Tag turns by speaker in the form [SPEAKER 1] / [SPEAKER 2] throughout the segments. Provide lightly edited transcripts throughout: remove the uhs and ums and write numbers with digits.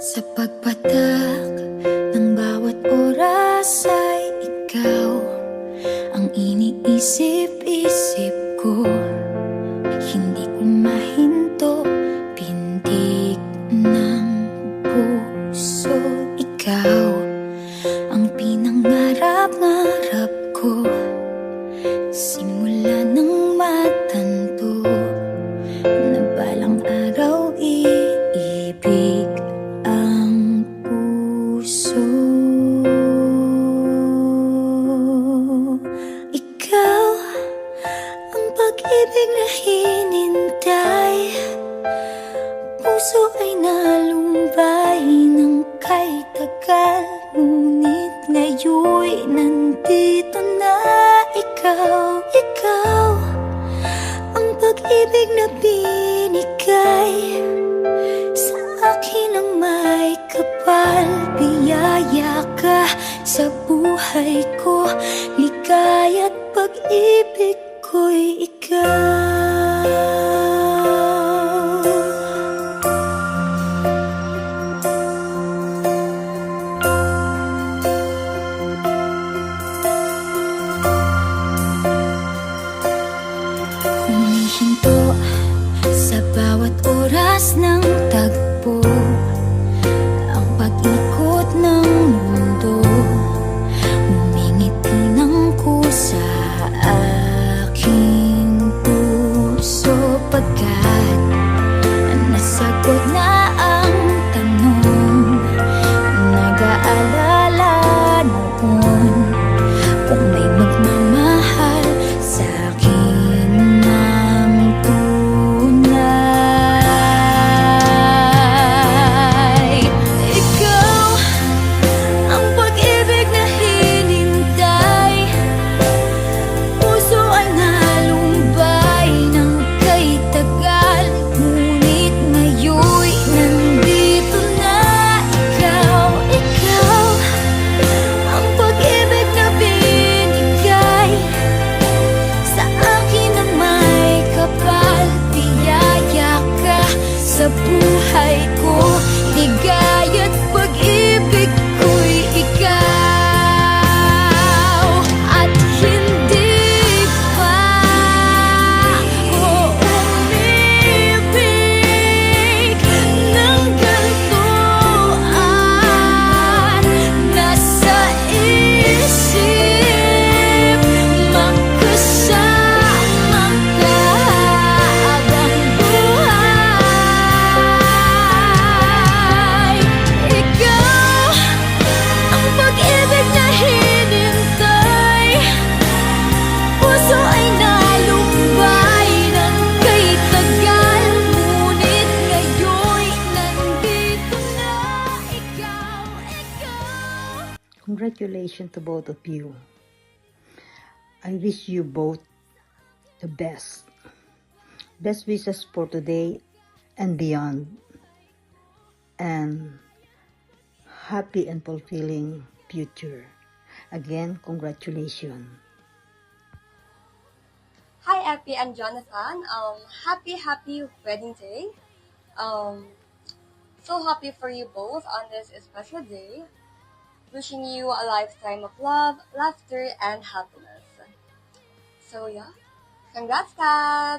[SPEAKER 1] Sa pagpatak ng bawat oras ay ikaw ang iniisip-isip ko. Hindi ko mahinto, pintig ng puso. Ikaw ang pinangarap-ngarap ko, simula ng matanto na balang araw iibig ang puso. Ikaw ang pag-ibig na hinintay, puso ay nalumbay ng kay tagal, ngunit ngayon'y nandito na ikaw. Ikaw ang pag-ibig na binigay sa akin ang may kapal. Biyaya ka sa buhay ko, ligaya't pag-ibig ko'y ikaw. Humihinto sa bawat oras ng tagpo, ang pag-ikot ng mundo, humingiti ng kusa aking puso. Pagkat nasagot na ang tanong, nag-aalala noon kung may magmamahal sa'kin ng tunay. Ikaw ang pag-ibig na hinintay, puso ay nalumbay ng kay tagal, ngunit ngayon'y nandito na ikaw. Ikaw ang pag-ibig na binigay sa akin ang may kapal. Biyaya ka sa buhay ko, ligaya't pag-ibig ko'y ikaw. At hindi pa ako umibig ng gantuan. Nasa isip magkasama ka habang buhay. Ikaw ang pag-ibig na hinintay, puso ay nalumbay ng kay tagal, ngunit ngayon'y nandito na ikaw.
[SPEAKER 2] Congratulations to both of you. I wish you both the best. Best wishes for today and beyond. And happy and fulfilling future. Again, congratulations.
[SPEAKER 3] Hi, Epi and Jonathan. Happy wedding day. So happy for you both on this special day. Wishing you a lifetime of love, laughter, and happiness. So yeah, congrats, guys.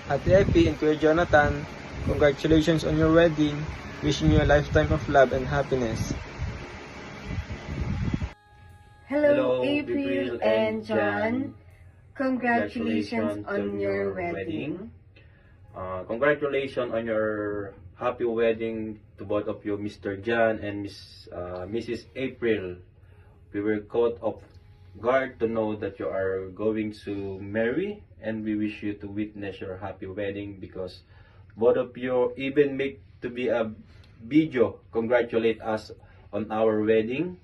[SPEAKER 4] Ate Epi and Kuya Jonathan, congratulations on your wedding. Wishing you a lifetime of love and happiness.
[SPEAKER 5] Hello, April and John. Congratulations on your wedding.
[SPEAKER 6] Congratulations on your happy wedding to both of you, Mr. John and Mrs. April. We were caught off guard to know that you are going to marry, and we wish you to witness your happy wedding because both of you even make to be a video congratulate us on our wedding.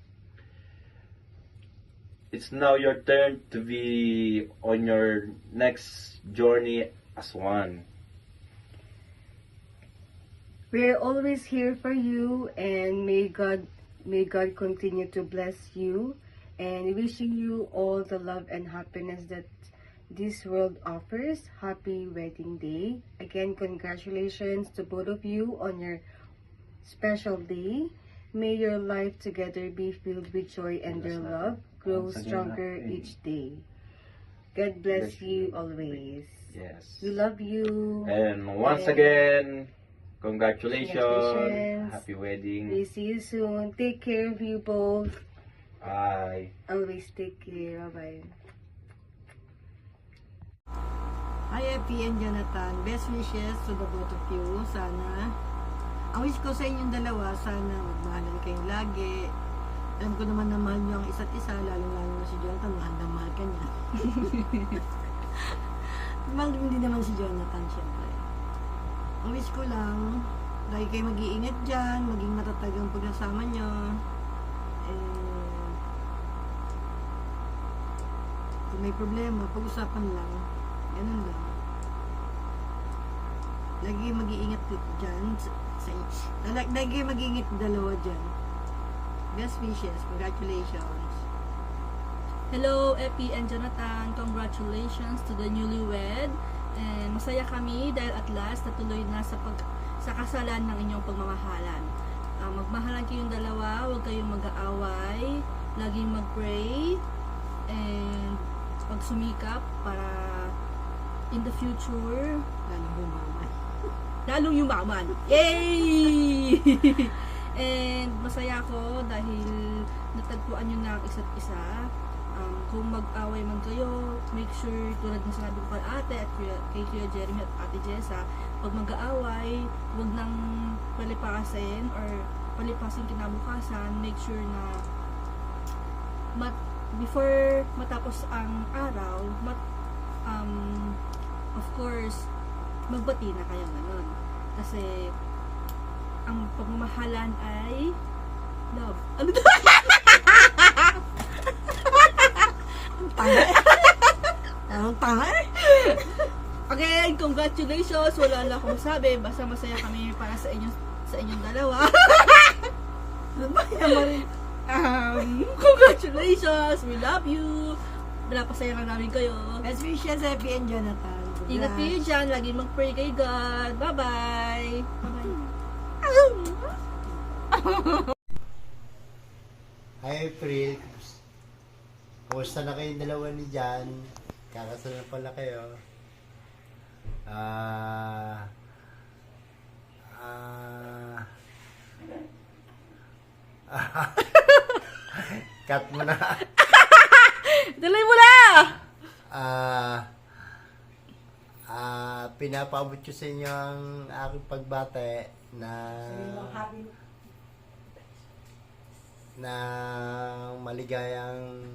[SPEAKER 6] It's now your turn to be on your next journey as one.
[SPEAKER 5] We're always here for you, and may God continue to bless you, and wishing you all the love and happiness that this world offers. Happy wedding day. Again, congratulations to both of you on your special day. May your life together be filled with joy and your love grow stronger each day. God bless you always.
[SPEAKER 6] Yes.
[SPEAKER 5] We love you.
[SPEAKER 6] And once
[SPEAKER 5] And
[SPEAKER 6] again, congratulations.
[SPEAKER 5] Congratulations.
[SPEAKER 6] Happy wedding.
[SPEAKER 5] we see you soon. Take care of you both.
[SPEAKER 6] Bye.
[SPEAKER 5] Always take care. Bye-bye.
[SPEAKER 2] Hi, Epi and Jonathan. Best wishes to the both of you. Sana, ang wish ko sa inyong dalawa, sana magmahalan kayong lagi. Alam ko naman na mahal niyo ang isa't isa, lalo-lalo na si Jonathan, mahal ka niya. Mahal din naman si Jonathan, syempre. Ang wish ko lang, lagi kayo mag-iingat dyan, maging matatag ang pagsasama niyo. And, kung may problema, pag-usapan lang. Ganun lang. Lagi mag-iingat dyan. Lagi mag-iingat dalawa dyan. Best wishes. Congratulations.
[SPEAKER 1] Hello, Epi and Jonathan. Congratulations to the newlywed. And masaya kami dahil at last natuloy na sa kasalan ng inyong pagmamahalan. Magmahalan kayong dalawa, huwag kayong mag-aaway, laging mag-pray, and pagsumikap para in the future, lalong yumaman. Yay! And masaya ako dahil natagpuan nyo na ang isa't isa. Kung mag-away man kayo, make sure, tulad ng sinabi ko kay ate at kay Kuya Jeremy at ate Jessa, pag mag-aaway, huwag nang palipasin or palipasin kinabukasan. Make sure na before matapos ang araw, of course, magbati na kayo ganun. Kasi ang pagmamahalan ay love. Ano to?
[SPEAKER 2] Ang tanga eh.
[SPEAKER 1] Again, congratulations. Wala lang akong masabi. Basta masaya kami para sa inyong dalawa.
[SPEAKER 2] Ano ba yan?
[SPEAKER 1] Congratulations. We love you. Pinapasaya lang namin kayo.
[SPEAKER 2] Best wishes, Epi and Jonathan.
[SPEAKER 1] Ingat kayo dyan. Lagi mag-pray kay God. Bye-bye. Bye-bye.
[SPEAKER 7] Hi April, kumusta na kayong dalawa ni Jan? Kakasal na pala kayo. Cut mo na.
[SPEAKER 1] Tuloy mo na!
[SPEAKER 7] Pinapabot ko sa inyo ang aking pagbate na maligayang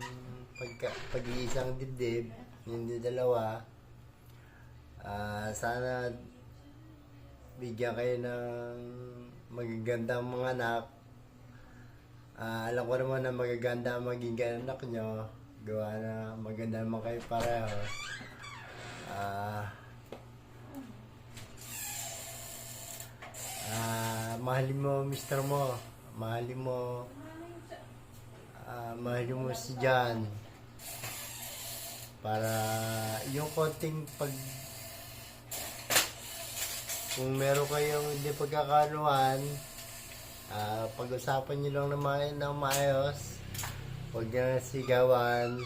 [SPEAKER 7] pag-iisang dibdib, hindi dalawa. Sana bigyan kayo ng magagandang mga anak. Alam ko naman na magaganda ang maging anak nyo. Gawa na maganda naman kayo pareho. Mahalin mo mister mo. Mahalin mo si Jan. Para yung konting kung meron kayong hindi pagkakanuhan, pag-usapan nyo lang ng maayos. Huwag nyo na sigawan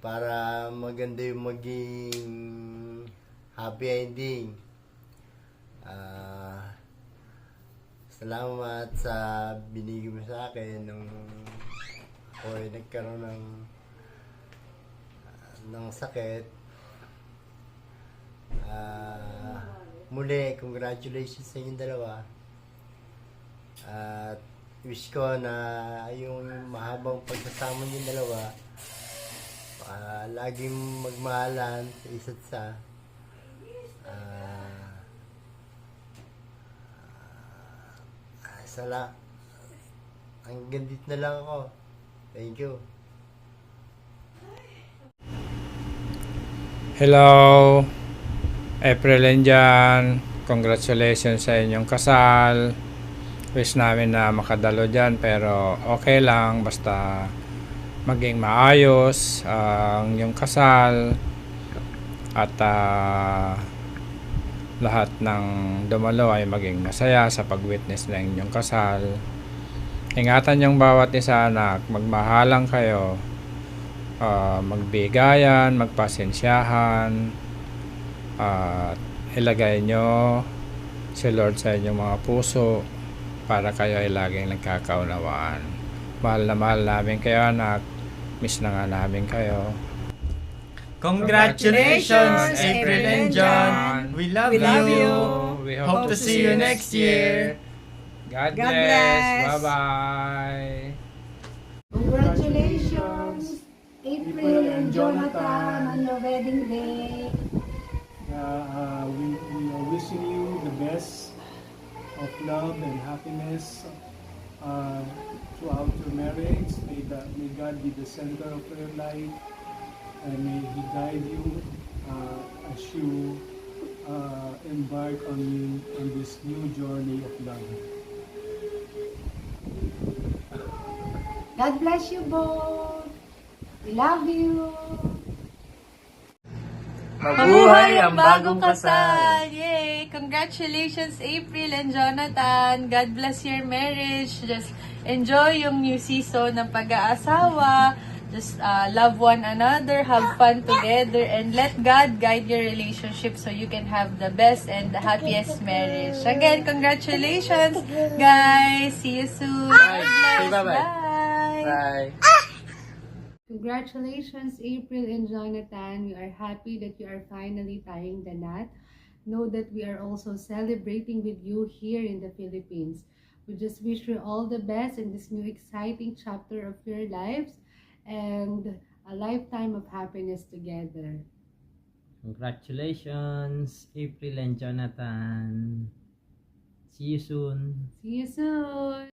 [SPEAKER 7] para maganda yung maging happy ending. Salamat sa binigay mo sa akin nung ako ay nagkaroon ng sakit. Muli, congratulations sa inyong dalawa. At wish ko na yung mahabang pagsasama niyong dalawa, laging magmahalan sa isa't isa. Hanggang dito na lang ako. Thank you.
[SPEAKER 8] Hello, April and Jan. Congratulations sa inyong kasal. Wish namin na makadalo dyan, pero okay lang, basta maging maayos ang iyong kasal at lahat ng dumalo ay maging masaya sa pag-witness ng inyong kasal. Ingatan yung bawat isa, anak, magmahalan kayo, magbigayan, magpasensyahan, at ilagay nyo si Lord sa inyong mga puso para kayo ay laging nagkakaunawaan. Mahal na mahal namin kayo, anak. Miss na nga namin kayo.
[SPEAKER 9] Congratulations, April and John. We love you.
[SPEAKER 8] We
[SPEAKER 9] Hope to see you next year.
[SPEAKER 8] God
[SPEAKER 2] God
[SPEAKER 8] bless.
[SPEAKER 2] bless.
[SPEAKER 8] Bye-bye.
[SPEAKER 10] Congratulations, April and Jonathan, on your wedding day.
[SPEAKER 11] We are wishing you the best of love and happiness throughout your marriage. May God be the center of your life, and may He guide you as you embark on this new journey of love.
[SPEAKER 10] God bless you both. We love you.
[SPEAKER 9] Mabuhay ang bagong kasal!
[SPEAKER 1] Yay! Congratulations, April and Jonathan. God bless your marriage. Just enjoy yung new season ng pag-aasawa. Just love one another, have fun together, and let God guide your relationship so you can have the best and the happiest marriage. Again, congratulations, guys. See you soon. God bless.
[SPEAKER 9] Bye-bye.
[SPEAKER 1] Bye.
[SPEAKER 9] Bye.
[SPEAKER 5] Congratulations, April and Jonathan. We are happy that you are finally tying the knot. Know that we are also celebrating with you here in the Philippines. We just wish you all the best in this new exciting chapter of your lives and a lifetime of happiness together.
[SPEAKER 9] Congratulations, April and Jonathan. See you soon.
[SPEAKER 5] See you soon!